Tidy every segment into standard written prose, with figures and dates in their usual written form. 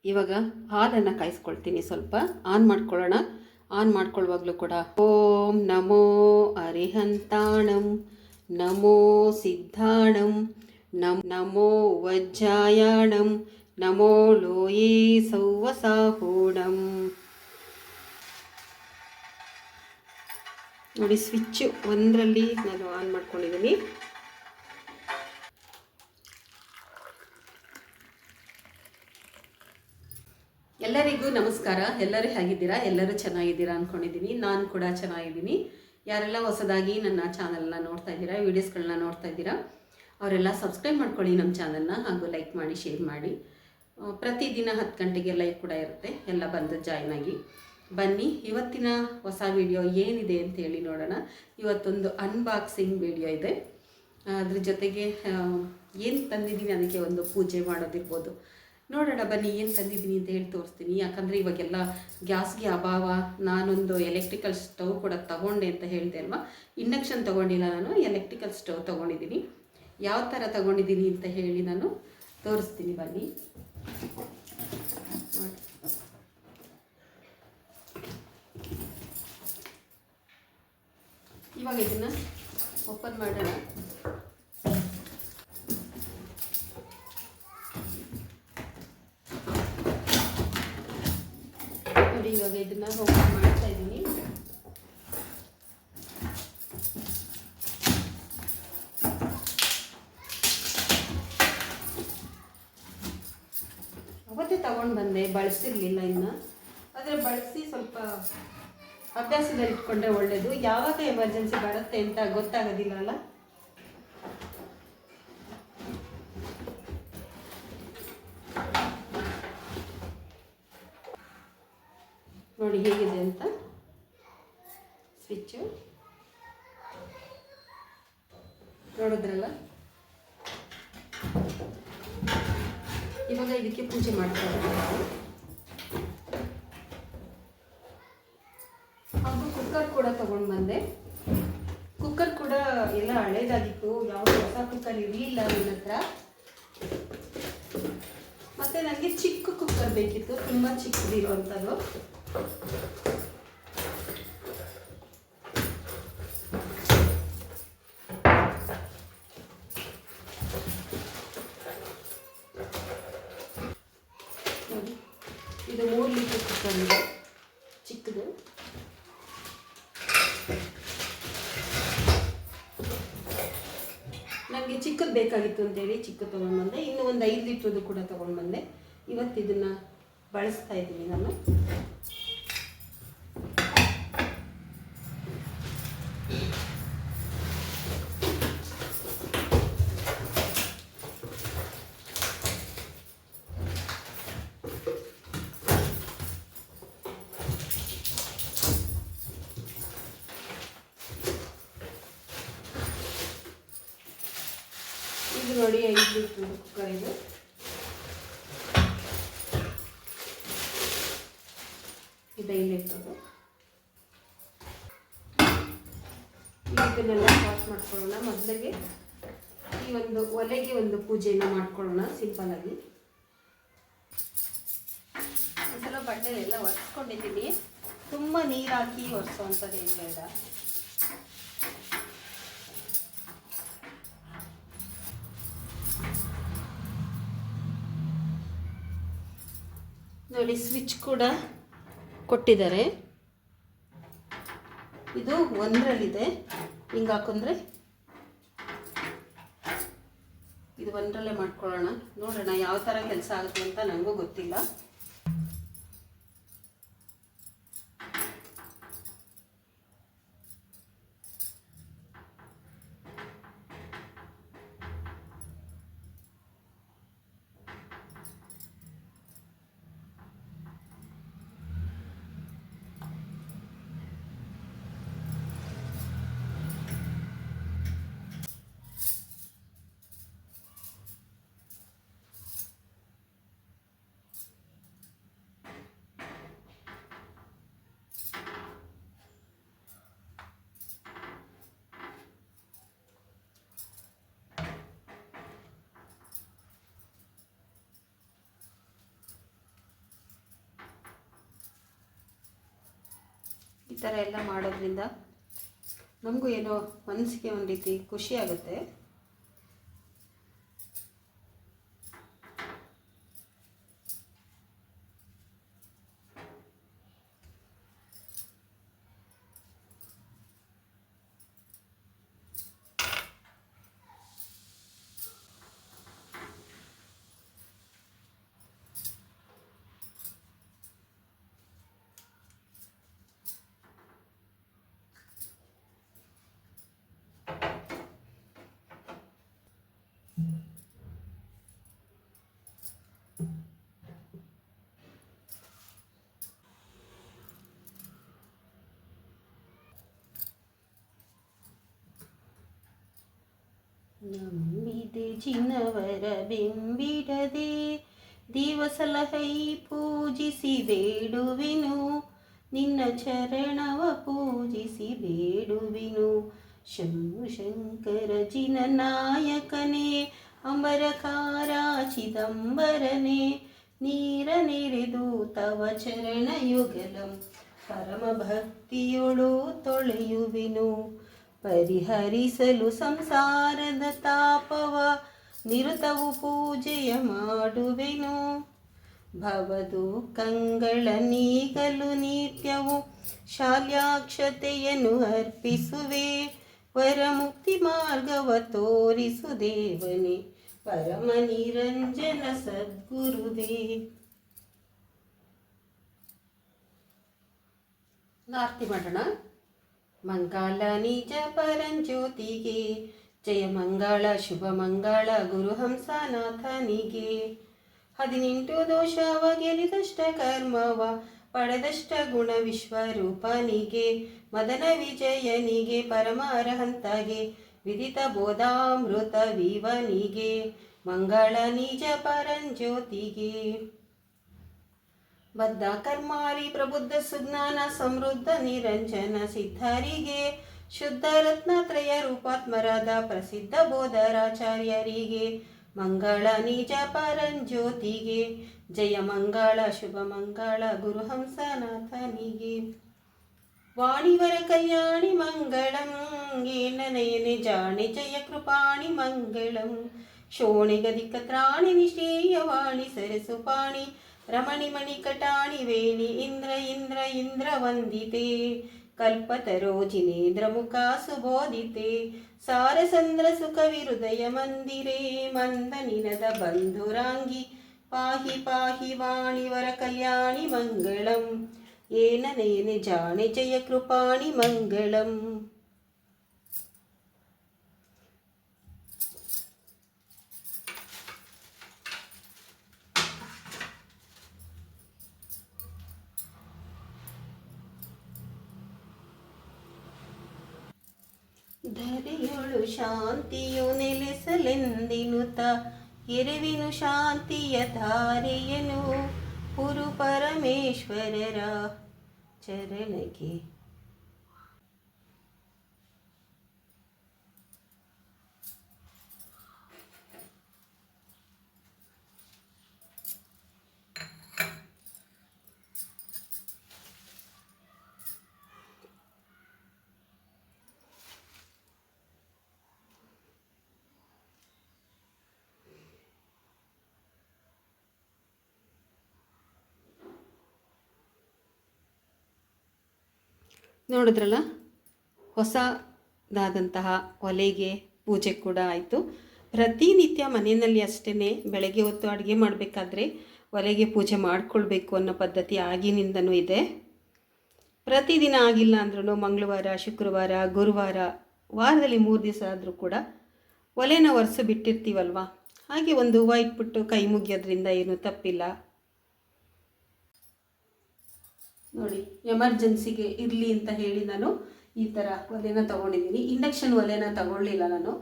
ಇವಾಗ ಹಾಲನ್ನು ಕಾಯಿಸ್ಕೊಳ್ತೀನಿ. ಸ್ವಲ್ಪ ಆನ್ ಮಾಡ್ಕೊಳ್ಳೋಣ. ಆನ್ ಮಾಡ್ಕೊಳ್ಳುವಾಗಲೂ ಕೂಡ ಓಂ ನಮೋ ಅರಿಹಂತಾಣಂ ನಮೋ ಸಿದ್ಧಾಣಂ ನಮೋ ವಜ್ಜಾಯಾಣಂ ನಮೋ ಲೋಯೇ ಸೌವಸಾಹೂಣಂ. ನೋಡಿ, ಸ್ವಿಚ್ ಒಂದರಲ್ಲಿ ನಾನು ಆನ್ ಮಾಡ್ಕೊಂಡಿದ್ದೀನಿ. ಎಲ್ಲರಿಗೂ ನಮಸ್ಕಾರ. ಎಲ್ಲರೂ ಹೇಗಿದ್ದೀರಾ? ಎಲ್ಲರೂ ಚೆನ್ನಾಗಿದ್ದೀರಾ ಅಂದ್ಕೊಂಡಿದ್ದೀನಿ. ನಾನು ಕೂಡ ಚೆನ್ನಾಗಿದ್ದೀನಿ. ಯಾರೆಲ್ಲ ಹೊಸದಾಗಿ ನನ್ನ ಚಾನಲ್ನ ನೋಡ್ತಾ ಇದ್ದೀರಾ, ವೀಡಿಯೋಸ್ಗಳನ್ನ ನೋಡ್ತಾ ಇದ್ದೀರಾ, ಅವರೆಲ್ಲ ಸಬ್ಸ್ಕ್ರೈಬ್ ಮಾಡ್ಕೊಳ್ಳಿ ನಮ್ಮ ಚಾನಲ್ನ, ಹಾಗೂ ಲೈಕ್ ಮಾಡಿ, ಶೇರ್ ಮಾಡಿ. ಪ್ರತಿದಿನ 10 ಗಂಟೆಗೆ ಲೈವ್ ಕೂಡ ಇರುತ್ತೆ. ಎಲ್ಲ ಬಂದು ಜಾಯ್ನ್ ಆಗಿ ಬನ್ನಿ. ಇವತ್ತಿನ ಹೊಸ ವಿಡಿಯೋ ಏನಿದೆ ಅಂತ ಹೇಳಿ ನೋಡೋಣ. ಇವತ್ತೊಂದು ಅನ್ಬಾಕ್ಸಿಂಗ್ ವಿಡಿಯೋ ಇದೆ. ಅದ್ರ ಜೊತೆಗೆ ಏನು ತಂದಿದ್ದೀನಿ ಅದಕ್ಕೆ ಒಂದು ಪೂಜೆ ಮಾಡೋದಿರ್ಬೋದು. ನೋಡೋಣ ಬನ್ನಿ ಏನು ತಂದಿದ್ದೀನಿ ಅಂತ ಹೇಳಿ ತೋರಿಸ್ತೀನಿ. ಯಾಕಂದರೆ ಇವಾಗೆಲ್ಲ ಗ್ಯಾಸ್ಗೆ ಅಭಾವ. ನಾನೊಂದು ಎಲೆಕ್ಟ್ರಿಕಲ್ ಸ್ಟವ್ ಕೂಡ ತಗೊಂಡೆ ಅಂತ ಹೇಳಿದೆ ಅಲ್ವಾ. ಇಂಡಕ್ಷನ್ ತೊಗೊಂಡಿಲ್ಲ, ನಾನು ಎಲೆಕ್ಟ್ರಿಕಲ್ ಸ್ಟವ್ ತೊಗೊಂಡಿದ್ದೀನಿ. ಯಾವ ಥರ ತೊಗೊಂಡಿದ್ದೀನಿ ಅಂತ ಹೇಳಿ ನಾನು ತೋರಿಸ್ತೀನಿ ಬನ್ನಿ. ಇವಾಗ ಇದನ್ನು ಓಪನ್ ಮಾಡೋಣ. ನೋಡಿ, ಇವಾಗ ಇದನ್ನು ಓಪನ್ ಮಾಡ್ತಾ ಇದ್ದೀನಿ. ಅವತ್ತೇ ತಗೊಂಡು ಬಂದೆ, ಬಳಸಿರ್ಲಿಲ್ಲ ಇನ್ನು. ಆದರೆ ಬಳಸಿ ಸ್ವಲ್ಪ ಅಭ್ಯಾಸದಲ್ಲಿ ಇಟ್ಕೊಂಡ್ರೆ ಒಳ್ಳೆಯದು. ಯಾವಾಗ ಎಮರ್ಜೆನ್ಸಿ ಬರುತ್ತೆ ಅಂತ ಗೊತ್ತಾಗೋದಿಲ್ಲ ಅಲ್ಲ. ನೋಡಿ ಹೇಗಿದೆ ಅಂತ ಸ್ವಿಚ್ಚು, ನೋಡಿದ್ರಲ್ಲ. ಇವಾಗ ಇದಕ್ಕೆ ಪೂಜೆ ಮಾಡ್ತಾರೆ. ಹಾಗೂ ಕುಕ್ಕರ್ ಕೂಡ ತಗೊಂಡು ಬಂದೆ. ಕುಕ್ಕರ್ ಕೂಡ ಎಲ್ಲ ಹಳೇದಾಗಿತ್ತು, ಯಾವುದು ಹೊಸ ಕುಕ್ಕರ್ ಇರಲಿಲ್ಲ ನನ್ನ ಹತ್ರ. ಮತ್ತು ನನಗೆ ಚಿಕ್ಕ ಕುಕ್ಕರ್ ಬೇಕಿತ್ತು, ತುಂಬ ಚಿಕ್ಕದಿರುವಂಥದ್ದು. ನೋಡಿ, ಇದು 3 ಲೀಟರ್ ಕುಕ್ಕರ್ ಇದೆ, ಚಿಕ್ಕದು. ನನಗೆ ಚಿಕ್ಕದು ಬೇಕಾಗಿತ್ತು ಅಂತೇಳಿ ಚಿಕ್ಕದು ತೊಗೊಂಡು ಬಂದೆ. ಇನ್ನೂ ಒಂದು 5 ಲೀಟ್ರದ್ದು ಕೂಡ ತೊಗೊಂಡು ಬಂದೆ. ಇವತ್ತು ಇದನ್ನು ಬಳಸ್ತಾ ಇದ್ದೀನಿ ನಾನು. ಇದು ನೋಡಿ 5 ಲೀಟ್ರ್ ಕುಕ್ಕರ್ ಇದು. ಇದು 5 ಲೀಟ್ರದು. ಇದನ್ನೆಲ್ಲ ವಾಶ್ ಮಾಡ್ಕೊಳ್ಳೋಣ. ಮೊದಲಿಗೆ ಈ ಒಂದು ಒಲೆಗೆ ಒಂದು ಪೂಜೆಯನ್ನು ಮಾಡ್ಕೊಳ್ಳೋಣ ಸಿಂಪಲ್ ಆಗಿ. ಒಂದ್ಸಲ ಬಟ್ಟೆಲೆಲ್ಲ ಒರೆಸ್ಕೊಂಡಿದ್ದೀನಿ. ತುಂಬ ನೀರು ಹಾಕಿ ಒರೆಸೋವಂಥದ್ದು ಏನು ಬೇಡ. ನೋಡಿ, ಸ್ವಿಚ್ ಕೂಡ ಕೊಟ್ಟಿದ್ದಾರೆ. ಇದು 1ರಲ್ಲಿದೆ. ಹಿಂಗೆ ಹಾಕೊಂಡ್ರೆ ಇದು 1ರಲ್ಲೇ ಮಾಡ್ಕೊಳ್ಳೋಣ. ನೋಡೋಣ ಯಾವ ಥರ ಕೆಲಸ ಆಗುತ್ತೆ ಅಂತ ನನಗೂ ಗೊತ್ತಿಲ್ಲ. ಈ ಥರ ಎಲ್ಲ ಮಾಡೋದ್ರಿಂದ ನಮಗೂ ಏನೋ ಮನಸ್ಸಿಗೆ ಒಂದು ರೀತಿ ಖುಷಿ ಆಗುತ್ತೆ. ನಂಬಿದೆ ಚಿನ್ನವರ ಬೆಂಬಿಡದೆ ದಿವಸಲಹೈ ಪೂಜಿಸಿ ಬೇಡುವೆನು, ನಿನ್ನ ಚರಣವ ಪೂಜಿಸಿ ಬೇಡುವೆನು. ಶಂಭು ಶಂಕರ ಜಿನನಾಯಕನೇ, ಅಂಬರಕಾರ ಚಿದಂಬರನೇ, ನೀರ ನೆರೆದು ತವ ಚರಣ ಯುಗಲಂ ಪರಮ ಭಕ್ತಿಯೊಳು ತೊಳೆಯುವೆನು. ಪರಿಹರಿಸಲು ಸಂಸಾರದ ತಾಪವ ನಿರುತವು ಪೂಜೆಯ ಮಾಡುವೆನು. ಭವದುಃಖಗಳ ನೀಗಲು ನಿತ್ಯವು ಶಾಲ್ಯಾಕ್ಷತೆಯನ್ನು ಅರ್ಪಿಸುವೆ. ವರಮುಕ್ತಿ ಮಾರ್ಗವ ತೋರಿಸು ದೇವನೇ, ಪರಮ ನಿರಂಜನ ಸದ್ಗುರುವೇ. ಆರತಿ ಮಾಡೋಣ. ಮಂಗಳ ನಿಜ ಪರಂಜ್ಯೋತಿಗೆ, ಜಯ ಮಂಗಳ ಶುಭ ಮಂಗಳ ಗುರು ಹಂಸನಾಥನಿಗೆ. 18 ದೋಷವ ಗೆಲಿದಷ್ಟ ಕರ್ಮವ ಪಡೆದಷ್ಟ ಗುಣ ವಿಶ್ವರೂಪನಿಗೆ. ಮದನ ವಿಜಯನಿಗೆ ಪರಮ ಅರಹಂತಗೆ, ವಿದಿತ ಬೋಧಾಮೃತ ವಿವನಿಗೆ. ಮಂಗಳ ನಿಜ ಪರಂಜ್ಯೋತಿಗೆ. ಬದ್ಧ ಕರ್ಮಾರಿ ಪ್ರಬುದ್ಧ ಸುಜ್ಞಾನ ಸಮೃದ್ಧ ನಿರಂಜನ ಸಿದ್ಧರಿಗೆ. ಶುದ್ಧ ರತ್ನತ್ರಯ ರೂಪಾತ್ಮರಾದ ಪ್ರಸಿದ್ಧ ಬೋಧರಾಚಾರ್ಯರಿಗೆ. ಮಂಗಳ ನಿಜ ಪರಂಜ್ಯೋತಿಗೆ, ಜಯ ಮಂಗಳ ಶುಭ ಮಂಗಳ ಗುರು ಹಂಸನಾಥನಿಗೆ. ವಾಣಿವರ ಕಲ್ಯಾಣಿ ಮಂಗಳಂ, ಏನನಯನೆ ಜಾಣೆ ಜಯ ಕೃಪಾಣಿ ಮಂಗಳಂ. ಶೋಣಿಗದಿಕ ತ್ರಾಣಿ ನಿಶ್ರೇಯ ವಾಣಿ ಸರಸು ಪಾಣಿ, ರಮಣಿ ಮಣಿ ಕಟಾಣಿ ವೇಣಿ ಇಂದ್ರ ಇಂದ್ರ ಇಂದ್ರ ವಂದಿತೆ. ಕಲ್ಪತರೋಜಿನೇಂದ್ರ ಮುಖ ಸುಬೋಧಿತೆ, ಸಾರಸಂದ್ರ ಸುಖ ವಿಹೃದಯ ಮಂದಿರೇ. ಮಂದ ನಿನದ ಬಂಧುರಾಂಗಿ ಪಾಹಿ ಪಾಹಿ ವಾಣಿವರ ಕಲ್ಯಾಣಿ ಮಂಗಳಂ. ಏನನಯನೆ ಜಾಣೆ ಜಯ ಕೃಪಾಣಿ ಮಂಗಳಂ. ಧರೆಯೊಳು ಶಾಂತಿಯು ನೆಲೆಸಲೆಂದಿನುತ, ಎರೆವಿನು ಶಾಂತಿಯ ಧಾರೆಯನು. ಪುರು ಪರಮೇಶ್ವರರ ಚರಣಕ್ಕೆ. ನೋಡಿದ್ರಲ್ಲ, ಹೊಸದಾದಂತಹ ಒಲೆಗೆ ಪೂಜೆ ಕೂಡ ಆಯಿತು. ಪ್ರತಿನಿತ್ಯ ಮನೆಯಲ್ಲಿ ಅಷ್ಟೇ ಬೆಳಗ್ಗೆ ಹೊತ್ತು ಅಡುಗೆ ಮಾಡಬೇಕಾದ್ರೆ ಒಲೆಗೆ ಪೂಜೆ ಮಾಡಿಕೊಳ್ಬೇಕು ಅನ್ನೋ ಪದ್ಧತಿ ಆಗಿನಿಂದನೂ ಇದೆ. ಪ್ರತಿದಿನ ಆಗಿಲ್ಲ ಅಂದ್ರೂ ಮಂಗಳವಾರ, ಶುಕ್ರವಾರ, ಗುರುವಾರ, ವಾರದಲ್ಲಿ 3 ದಿವಸ ಆದರೂ ಕೂಡ ಒಲೆನ ಒರೆಸಿ ಬಿಟ್ಟಿರ್ತೀವಲ್ವ, ಹಾಗೆ ಒಂದು ಹೂವು ಇಟ್ಬಿಟ್ಟು ಕೈ ಮುಗಿಯೋದ್ರಿಂದ ಏನೂ ತಪ್ಪಿಲ್ಲ. ನೋಡಿ, ಎಮರ್ಜೆನ್ಸಿಗೆ ಇರಲಿ ಅಂತ ಹೇಳಿ ನಾನು ಈ ಥರ ಒಲೆನ ತೊಗೊಂಡಿದ್ದೀನಿ. ಇಂಡಕ್ಷನ್ ಒಲೆನ ತಗೊಳ್ಳಿಲ್ಲ ನಾನು.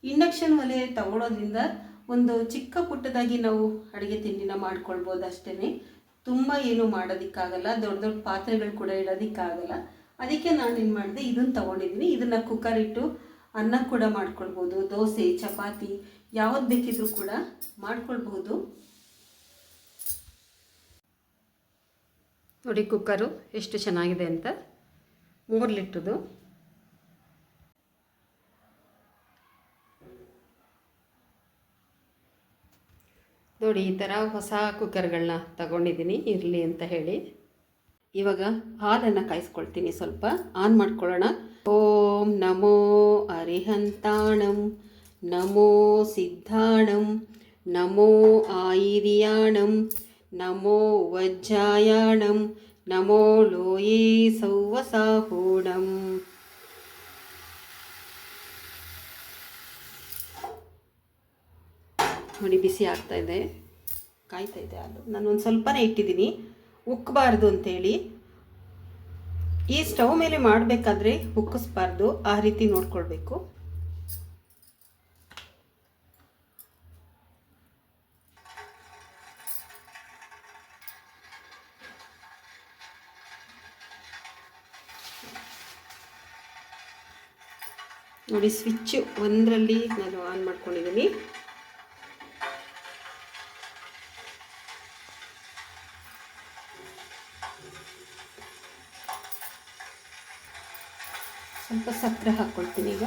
ಇಂಡಕ್ಷನ್ ಒಲೆ ತಗೊಳ್ಳೋದ್ರಿಂದ ಒಂದು ಚಿಕ್ಕ ಪುಟ್ಟದಾಗಿ ನಾವು ಅಡುಗೆ ತಿಂಡಿನ ಮಾಡ್ಕೊಳ್ಬೋದು ಅಷ್ಟೇ. ತುಂಬ ಏನು ಮಾಡೋದಕ್ಕಾಗಲ್ಲ, ದೊಡ್ಡ ದೊಡ್ಡ ಪಾತ್ರೆಗಳು ಕೂಡ ಇಡೋದಕ್ಕಾಗಲ್ಲ. ಅದಕ್ಕೆ ನಾನು ಏನು ಮಾಡಿದೆ, ಇದನ್ನು ತೊಗೊಂಡಿದ್ದೀನಿ. ಇದನ್ನು ಕುಕ್ಕರ್ ಇಟ್ಟು ಅನ್ನ ಕೂಡ ಮಾಡ್ಕೊಳ್ಬೋದು, ದೋಸೆ, ಚಪಾತಿ ಯಾವ್ದು ಬೇಕಿದ್ರೂ ಕೂಡ ಮಾಡ್ಕೊಳ್ಬಹುದು. ನೋಡಿ ಕುಕ್ಕರು ಎಷ್ಟು ಚೆನ್ನಾಗಿದೆ ಅಂತ. 3 ಲೀಟ್ರದು. ನೋಡಿ, ಈ ಥರ ಹೊಸ ಕುಕ್ಕರ್ಗಳನ್ನ ತಗೊಂಡಿದ್ದೀನಿ ಇರಲಿ ಅಂತ ಹೇಳಿ. ಇವಾಗ ಹಾಲನ್ನು ಕಾಯಿಸ್ಕೊಳ್ತೀನಿ. ಸ್ವಲ್ಪ ಆನ್ ಮಾಡ್ಕೊಳ್ಳೋಣ. ಓಂ ನಮೋ ಅರಿಹಂತಾಣಂ, ನಮೋ ಸಿದ್ಧಾಣಂ, ನಮೋ ಆಯಿರ್ಯಾಣಂ, ನಮೋ ವಜ್ಜಾಯಾಣಂ, ನಮೋ ಲೋಯೇ ಸೌವಸಾಹೂಣಂ. ನೋಡಿ, ಬಿಸಿ ಆಗ್ತಾ ಇದೆ, ಕಾಯ್ತಾ ಇದೆ ಹಾಲು. ನಾನು ಒಂದು ಸ್ವಲ್ಪನೇ ಇಟ್ಟಿದ್ದೀನಿ, ಉಕ್ಕಬಾರ್ದು ಅಂತೇಳಿ. ಈ ಸ್ಟವ್ ಮೇಲೆ ಮಾಡಬೇಕಾದ್ರೆ ಉಕ್ಕಿಸ್ಬಾರ್ದು, ಆ ರೀತಿ ನೋಡ್ಕೊಳ್ಬೇಕು. ನೋಡಿ, ಸ್ವಿಚ್ 1ರಲ್ಲಿ ನಾನು ಆನ್ ಮಾಡ್ಕೊಂಡಿದ್ದೀನಿ. ಸ್ವಲ್ಪ ಸಕ್ಕರೆ ಹಾಕ್ಕೊಳ್ತೀನಿ ಈಗ.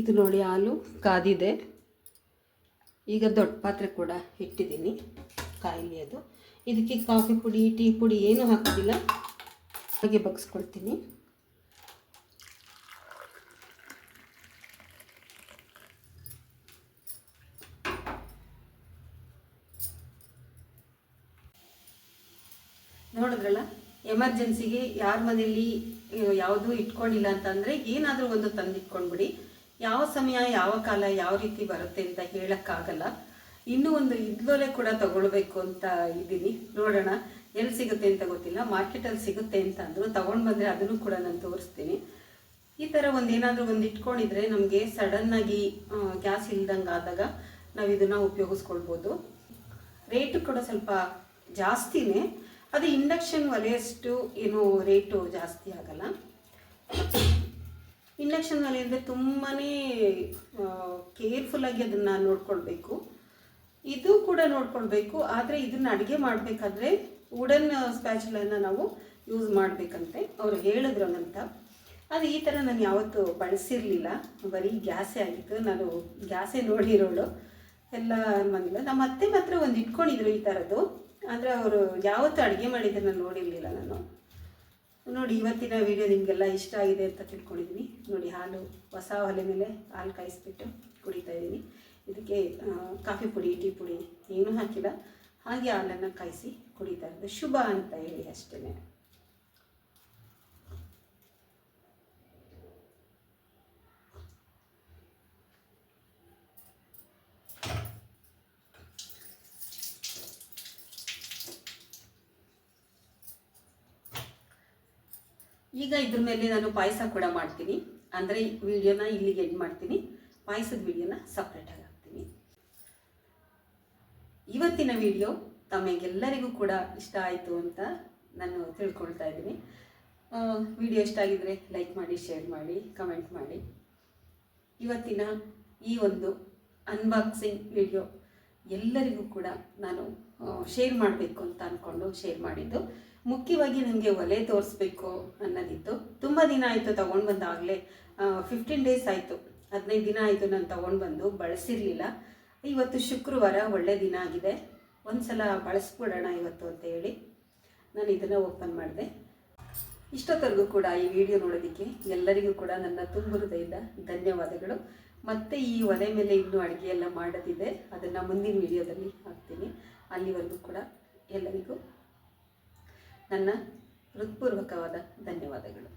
ಇದು ನೋಡಿ, ಹಾಲು ಕಾದಿದೆ. ಈಗ ದೊಡ್ಡ ಪಾತ್ರೆ ಕೂಡ ಇಟ್ಟಿದ್ದೀನಿ ಕಾಯಿಲೆ. ಅದು ಇದಕ್ಕೆ ಕಾಫಿ ಪುಡಿ, ಟೀ ಪುಡಿ ಏನೂ ಹಾಕೋದಿಲ್ಲ, ಹಾಗೆ ಬಗ್ಸ್ಕೊಳ್ತೀನಿ. ನೋಡಿದ್ರಲ್ಲ, ಎಮರ್ಜೆನ್ಸಿಗೆ ಯಾರ ಮನೆಯಲ್ಲಿ ಯಾವುದೂ ಇಟ್ಕೊಂಡಿಲ್ಲ ಅಂತಂದರೆ ಏನಾದರೂ ಒಂದು ತಂದಿಟ್ಕೊಂಡ್ಬಿಡಿ. ಯಾವ ಸಮಯ, ಯಾವ ಕಾಲ, ಯಾವ ರೀತಿ ಬರುತ್ತೆ ಅಂತ ಹೇಳೋಕ್ಕಾಗಲ್ಲ. ಇನ್ನೂ ಒಂದು ಇದ್ಲೊಲೆ ಕೂಡ ತಗೊಳ್ಬೇಕು ಅಂತ ಇದ್ದೀನಿ. ನೋಡೋಣ ಎಲ್ಲಿ ಸಿಗುತ್ತೆ ಅಂತ ಗೊತ್ತಿಲ್ಲ. ಮಾರ್ಕೆಟಲ್ಲಿ ಸಿಗುತ್ತೆ ಅಂತ ಅಂದರು, ತೊಗೊಂಡು ಬಂದರೆ ಅದನ್ನು ಕೂಡ ನಾನು ತೋರಿಸ್ತೀನಿ. ಈ ಥರ ಏನಾದರೂ ಒಂದು ಇಟ್ಕೊಂಡಿದ್ರೆ ನಮಗೆ ಸಡನ್ನಾಗಿ ಗ್ಯಾಸ್ ಇಲ್ದಂಗೆ ಆದಾಗ ನಾವು ಇದನ್ನು ಉಪಯೋಗಿಸ್ಕೊಳ್ಬೋದು. ರೇಟು ಕೂಡ ಸ್ವಲ್ಪ ಜಾಸ್ತಿನೇ. ಅದು ಇಂಡಕ್ಷನ್ ಒಲೆಯಷ್ಟು ಏನು ರೇಟು ಜಾಸ್ತಿ ಆಗಲ್ಲ. ಇಂಡಕ್ಷನ್ ಒಲೆ ಅಂದರೆ ತುಂಬಾ ಕೇರ್ಫುಲ್ಲಾಗಿ ಅದನ್ನು ನೋಡ್ಕೊಳ್ಬೇಕು. ಇದು ಕೂಡ ನೋಡ್ಕೊಳ್ಬೇಕು. ಆದರೆ ಇದನ್ನು ಅಡುಗೆ ಮಾಡಬೇಕಾದ್ರೆ ವುಡನ್ ಸ್ಪ್ಯಾಚುಲನ್ನು ನಾವು ಯೂಸ್ ಮಾಡಬೇಕಂತೆ ಅವರು ಹೇಳಿದ್ರು ಅಂತ. ಅದು ಈ ಥರ ನಾನು ಯಾವತ್ತೂ ಬಳಸಿರಲಿಲ್ಲ, ಬರೀ ಗ್ಯಾಸೇ ಆಗಿತ್ತು. ನಾನು ಗ್ಯಾಸೇ ನೋಡಿರೋಳು, ಎಲ್ಲ ಬಂದಿಲ್ಲ. ನಮ್ಮ ಅತ್ತೆ ಮಾತ್ರ ಒಂದು ಇಟ್ಕೊಂಡಿದ್ರು ಈ ಥರದ್ದು. ಅಂದರೆ ಅವರು ಯಾವತ್ತೂ ಅಡುಗೆ ಮಾಡಿದ್ರೆ ನಾನು ನೋಡಿರಲಿಲ್ಲ ನಾನು. ನೋಡಿ, ಇವತ್ತಿನ ವಿಡಿಯೋ ನಿಮಗೆಲ್ಲ ಇಷ್ಟ ಆಗಿದೆ ಅಂತ ತಿಳ್ಕೊಂಡಿದ್ದೀನಿ. ನೋಡಿ, ಹಾಲು ಹೊಸ ಒಲೆ ಮೇಲೆ ಹಾಲು ಕಾಯಿಸ್ಬಿಟ್ಟು ಕುಡಿತಾ ಇದ್ದೀನಿ. ಇದಕ್ಕೆ ಕಾಫಿ ಪುಡಿ, ಟೀ ಪುಡಿ ಏನೂ ಹಾಕಿಲ್ಲ, ಹಾಗೆ ಹಾಲನ್ನು ಕಾಯಿಸಿ ಕುಡಿತಾ ಇರೋದು. ಶುಭ ಅಂತ ಹೇಳಿ ಅಷ್ಟೇ. ಈಗ ಇದ್ರ ಮೇಲೆ ನಾನು ಪಾಯಸ ಕೂಡ ಮಾಡ್ತೀನಿ. ಅಂದರೆ ವಿಡಿಯೋನ ಇಲ್ಲಿಗೆ ಎಂಡ್ ಮಾಡ್ತೀನಿ, ಪಾಯಸದ ವಿಡಿಯೋನ ಸಪ್ರೇಟಾಗಿ ಹಾಕ್ತೀನಿ. ಇವತ್ತಿನ ವಿಡಿಯೋ ತಮಗೆಲ್ಲರಿಗೂ ಕೂಡ ಇಷ್ಟ ಆಯಿತು ಅಂತ ನಾನು ತಿಳ್ಕೊಳ್ತಾ ಇದ್ದೀನಿ. ವಿಡಿಯೋ ಇಷ್ಟ ಆಗಿದ್ರೆ ಲೈಕ್ ಮಾಡಿ, ಶೇರ್ ಮಾಡಿ, ಕಮೆಂಟ್ ಮಾಡಿ. ಇವತ್ತಿನ ಈ ಒಂದು ಅನ್ಬಾಕ್ಸಿಂಗ್ ವಿಡಿಯೋ ಎಲ್ಲರಿಗೂ ಕೂಡ ನಾನು ಶೇರ್ ಮಾಡಬೇಕು ಅಂತ ಅಂದ್ಕೊಂಡು ಶೇರ್ ಮಾಡಿದ್ದು. ಮುಖ್ಯವಾಗಿ ನನಗೆ ಒಲೆ ತೋರಿಸ್ಬೇಕು ಅನ್ನೋದಿತ್ತು. ತುಂಬ ದಿನ ಆಯಿತು ತೊಗೊಂಡು ಬಂದಾಗಲೇ, 15 ಡೇಸ್ ಆಯಿತು, 15 ದಿನ ಆಯಿತು ನಾನು ತೊಗೊಂಡು ಬಂದು ಬಳಸಿರಲಿಲ್ಲ. ಇವತ್ತು ಶುಕ್ರವಾರ, ಒಳ್ಳೆ ದಿನ ಆಗಿದೆ, ಒಂದು ಸಲ ಬಳಸ್ಬಿಡೋಣ ಇವತ್ತು ಅಂತ ಹೇಳಿ ನಾನು ಇದನ್ನು ಓಪನ್ ಮಾಡಿದೆ. ಇಷ್ಟೊತ್ತರೆಗೂ ಕೂಡ ಈ ವಿಡಿಯೋ ನೋಡೋದಕ್ಕೆ ಎಲ್ಲರಿಗೂ ಕೂಡ ನನ್ನ ತುಂಬ ಹೃದಯದ ಧನ್ಯವಾದಗಳು. ಮತ್ತು ಈ ಒಲೆ ಮೇಲೆ ಇನ್ನೂ ಅಡುಗೆ ಎಲ್ಲ ಮಾಡೋದಿದೆ, ಅದನ್ನು ಮುಂದಿನ ವಿಡಿಯೋದಲ್ಲಿ ಹಾಕ್ತೀನಿ. ಅಲ್ಲಿವರೆಗೂ ಕೂಡ ಎಲ್ಲರಿಗೂ ನನ್ನ ಹೃತ್ಪೂರ್ವಕವಾದ ಧನ್ಯವಾದಗಳು.